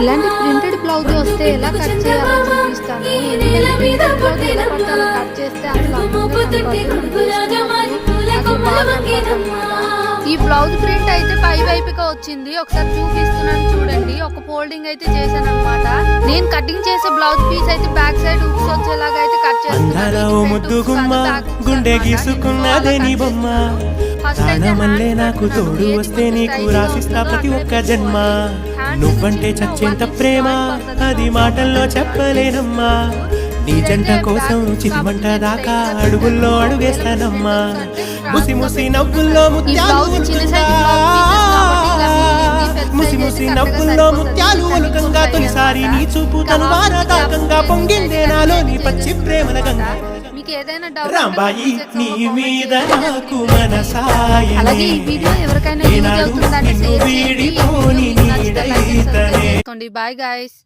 ఇలాంటి printed blouse వస్తే ఎలా కట్ చేయాలో చూపిస్తాను. ఎందుకంటే ప్రింటెడ్ బ్లౌజ్ ఎలా పడితే అలా కట్ చేస్తే ఈ బ్లౌజ్ ప్రింట్ అయితే పై వైపుగా వచ్చింది. ఒకసారి చూపిస్తున్నాను చూడండి. ఒక ఫోల్డింగ్ అయితే చేశాను అనమాట. నేను కటింగ్ చేసే బ్లౌజ్ పీస్ అయితే బ్యాక్ సైడ్ హుక్స్ వచ్చేలాగా అయితే కట్ చేస్తున్నాను. గుండె గీసుకున్నదే నీ బొమ్మ, ప్రాణమల్లే నాకు తోడు వస్తే నీకు రాసిస్తా ప్రతి ఒక్క జన్మ. నువ్వంటే చచ్చేంత ప్రేమ అది మాటల్లో చెప్పలేనమ్మా. నీ జంట కోసం చితిమంట దాకా అడుగుల్లో అడుగేస్తానమ్మా. ముసి ముసి నవ్వుల్లో ముత్యాలు ముసి ముసి నవ్వుల్లో ముత్యాలు ఒలుకంగా తొలిసారి నీ చూపు తను వారదాకంగా పొంగిందే నాలో నీ పచ్చి ప్రేమల గంగా. రాంబాయి నీ మీద నాకు మనసాయనే, ఎవరికైనా వీడిపోని నీడైతనే. Bye guys.